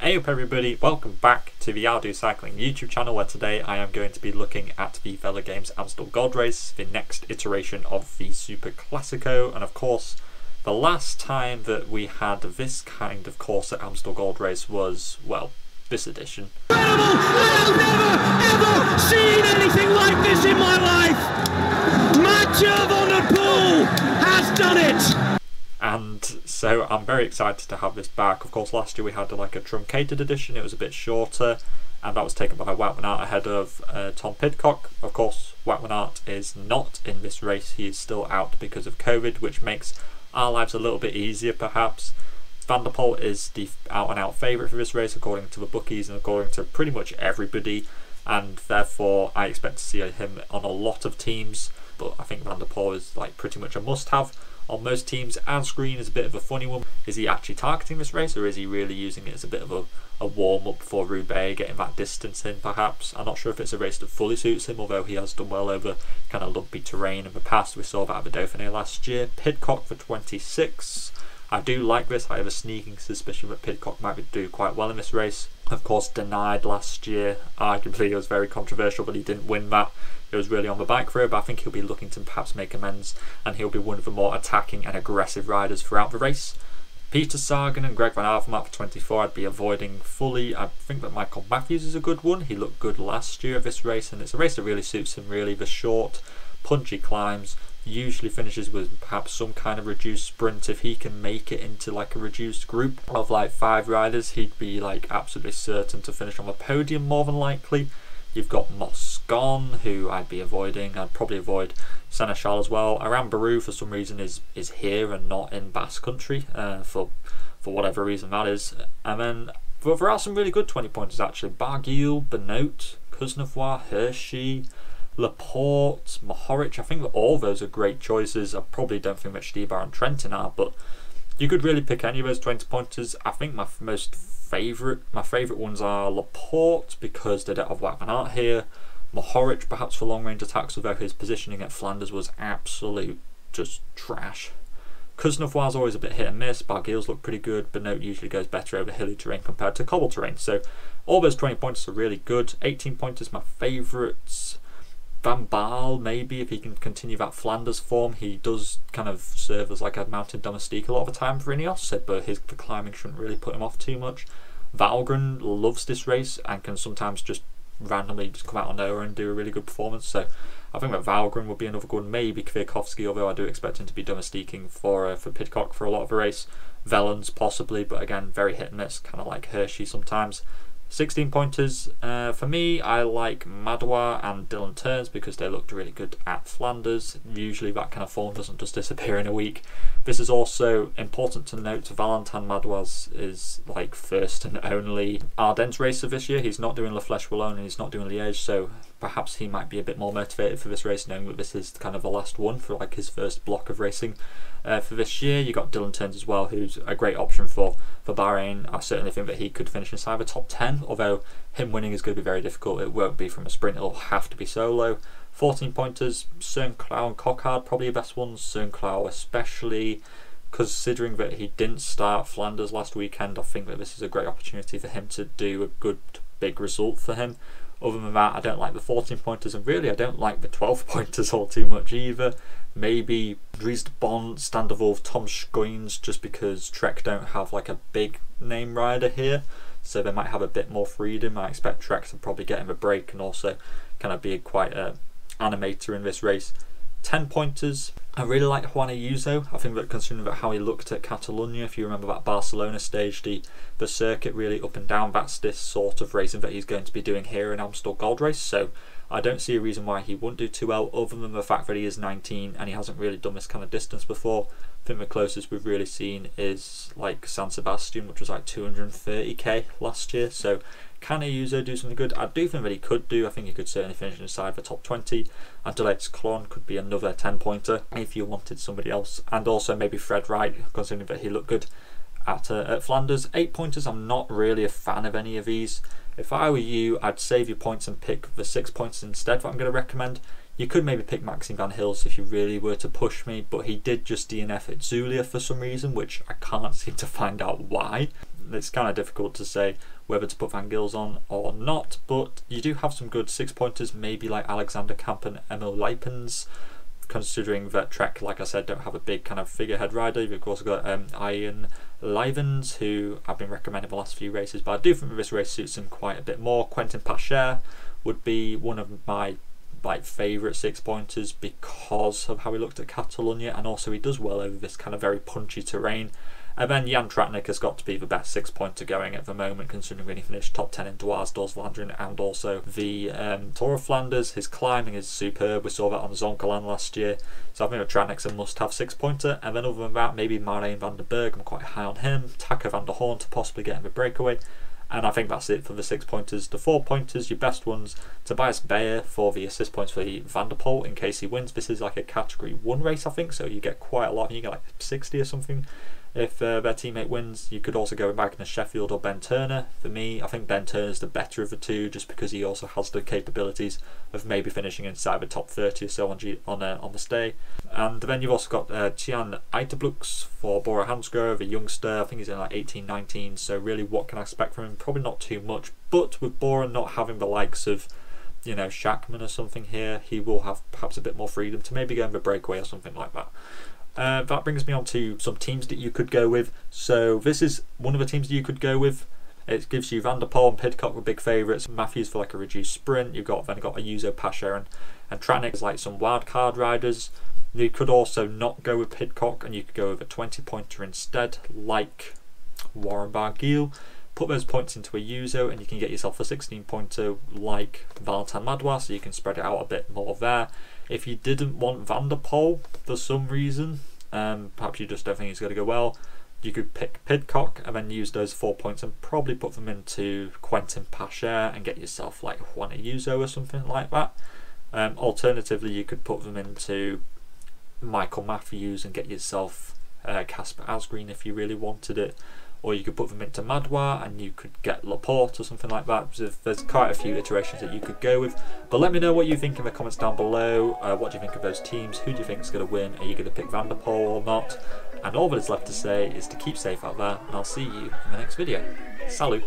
Hey up everybody, welcome back to the I'll Do Cycling YouTube channel, where today I am going to be looking at the Velogames Amstel Gold Race, the next iteration of the Superclasico, and of course the last time that we had this kind of course at Amstel Gold Race was, well, this edition. Incredible! I've never ever seen anything like this in my life! Mathieu van Poel has done it! And so I'm very excited to have this back. Of course, last year we had like a truncated edition. It was a bit shorter, and that was taken by Wout van Aert ahead of Tom Pidcock. Of course, Wout van Aert is not in this race. He is still out because of COVID, which makes our lives a little bit easier perhaps. Van der Poel is the out-and-out favourite for this race according to the bookies and according to pretty much everybody, and therefore I expect to see him on a lot of teams. But I think Van der Poel is like pretty much a must-have on most teams. As Green is a bit of a funny one. Is he actually targeting this race, or is he really using it as a bit of a warm-up for Roubaix, getting that distance in perhaps? I'm not sure if it's a race that fully suits him, although he has done well over kind of lumpy terrain in the past. We saw that at the Dauphiné last year. Pidcock for 26. I do like this. I have a sneaking suspicion that Pidcock might do quite well in this race. Of course, denied last year. Arguably it was very controversial, but he didn't win that. It was really on the bike for him, but I think he'll be looking to perhaps make amends, and he'll be one of the more attacking and aggressive riders throughout the race. Peter Sagan and Greg Van Avermaet for 24 I'd be avoiding fully. I think that Michael Matthews is a good one. He looked good last year at this race, and it's a race that really suits him really. The short, punchy climbs, usually finishes with perhaps some kind of reduced sprint. If he can make it into like a reduced group of like 5 riders, he'd be like absolutely certain to finish on the podium more than likely. You've got Moscon, who I'd be avoiding. I'd probably avoid Seneschal as well. Arambarou for some reason is here and not in Basque Country, for whatever reason that is. And then there are some really good 20 pointers actually. Barguil, Benoit, Kuznavois, Hershey, Laporte, Mohoric. I think that all those are great choices. I probably don't think that Stybar and Trentin are, but you could really pick any of those 20 pointers. I think my favourite ones are Laporte, because they don't have Wout van Aert here. Mohoric perhaps for long range attacks, although his positioning at Flanders was absolute just trash. Kuznavois is always a bit hit and miss. Barguil's look pretty good. Benoit usually goes better over hilly terrain compared to cobble terrain. So all those 20 pointers are really good. 18 pointers my favourites. Van Baal, maybe, if he can continue that Flanders form. He does kind of serve as like a mountain domestique a lot of the time for Ineos, but the climbing shouldn't really put him off too much. Valgren loves this race and can sometimes just randomly just come out of nowhere and do a really good performance. So I think that Valgren would be another good, maybe Kwiatkowski, although I do expect him to be domestiquing for Pidcock for a lot of the race. Velens possibly, but again, very hit and miss, kind of like Hershey sometimes. 16 pointers, for me, I like Madouas and Dylan Teuns because they looked really good at Flanders. Usually that kind of form doesn't just disappear in a week. This is also important to note, Valentin Madouas is like first and only Ardennes racer this year. He's not doing La Flèche Wallonne and he's not doing Liège, so perhaps he might be a bit more motivated for this race, knowing that this is kind of the last one for like his first block of racing. For this year, you got Dylan Teuns as well, who's a great option for Bahrain. I certainly think that he could finish inside the top 10, although him winning is going to be very difficult. It won't be from a sprint, it'll have to be solo. 14 pointers, Søren and Coquard, probably the best ones. Søren especially, considering that he didn't start Flanders last weekend. I think that this is a great opportunity for him to do a good big result for him. Other than that, I don't like the 14 pointers, and really I don't like the 12 pointers all too much either. Maybe Dries de Bont, Stan de Wolf, Tom Schuijns, just because Trek don't have like a big name rider here, so they might have a bit more freedom. I expect Trek to probably get him a break and also kind of be quite an animator in this race. 10 pointers, I really like Juan Ayuso. I think that considering how he looked at Catalonia, if you remember that Barcelona stage, the circuit really up and down, that's this sort of racing that he's going to be doing here in Amstel Gold Race, so I don't see a reason why he wouldn't do too well, other than the fact that he is 19 and he hasn't really done this kind of distance before. I think the closest we've really seen is like San Sebastian, which was like 230k last year, so can Ayuso do something good? I do think that he could do. I think he could certainly finish inside the top 20. And Delates Clon could be another 10 pointer if you wanted somebody else, and also maybe Fred Wright, considering that he looked good at Flanders. 8 pointers, I'm not really a fan of any of these. If I were you, I'd save your points and pick the 6 points instead that I'm going to recommend. You could maybe pick Maxime Van Hils if you really were to push me, but he did just DNF at Zulia for some reason, which I can't seem to find out why. it's kind of difficult to say whether to put Van Gils on or not, but you do have some good 6-pointers, maybe like Alexander Kamp and Emil Leipens, considering that Trek, like I said, don't have a big kind of figurehead rider. You've also got Ian Livens, who I've been recommending the last few races, but I do think that this race suits him quite a bit more. Quentin Pacher would be one of my favourite 6-pointers because of how he looked at Catalonia, and also he does well over this kind of very punchy terrain. And then Jan Tratnik has got to be the best 6-pointer going at the moment, considering he finished top 10 in Dwars, Vlaanderen, and also the Tour of Flanders. His climbing is superb. We saw that on Zoncolan last year. So I think that Tratnik's a must-have 6-pointer. And then other than that, maybe Marijn van den Berg. I'm quite high on him. Taco van der Hoorn to possibly get him a breakaway. And I think that's it for the 6-pointers. The 4-pointers, your best ones, Tobias Beyer for the assist points for Van der Poel in case he wins. This is like a category 1 race, I think, so you get quite a lot. You get like 60 or something if their teammate wins. You could also go with Magnus Sheffield or Ben Turner. For me, I think Ben Turner's the better of the two, just because he also has the capabilities of maybe finishing inside the top 30 or so on the stay. And then you've also got Tjan Uiterblooks for Bora Hansgrohe, the youngster. I think he's in like 18, 19, so really what can I expect from him? Probably not too much, but with Bora not having the likes of, you know, Schachmann or something here, he will have perhaps a bit more freedom to maybe go in the breakaway or something like that. That brings me on to some teams that you could go with. So this is one of the teams that you could go with. It gives you Van der Poel and Pidcock were big favourites. Matthews for like a reduced sprint. Then got Ayuso, Pacher and Tratnik as like some wildcard riders. You could also not go with Pidcock and you could go with a 20-pointer instead, like Warren Barguil. Put those points into Ayuso and you can get yourself a 16-pointer like Valentin Madouas, so you can spread it out a bit more there. If you didn't want Van der Poel for some reason, perhaps you just don't think he's going to go well, you could pick Pidcock and then use those 4 points and probably put them into Quentin Pacher and get yourself like Juan Ayuso or something like that. Alternatively, you could put them into Michael Matthews and get yourself Casper Asgreen if you really wanted it. Or you could put them into Madouas and you could get Laporte or something like that. So there's quite a few iterations that you could go with. But let me know what you think in the comments down below. What do you think of those teams? Who do you think is going to win? Are you going to pick Van der Poel or not? And all that is left to say is to keep safe out there. And I'll see you in the next video. Salut!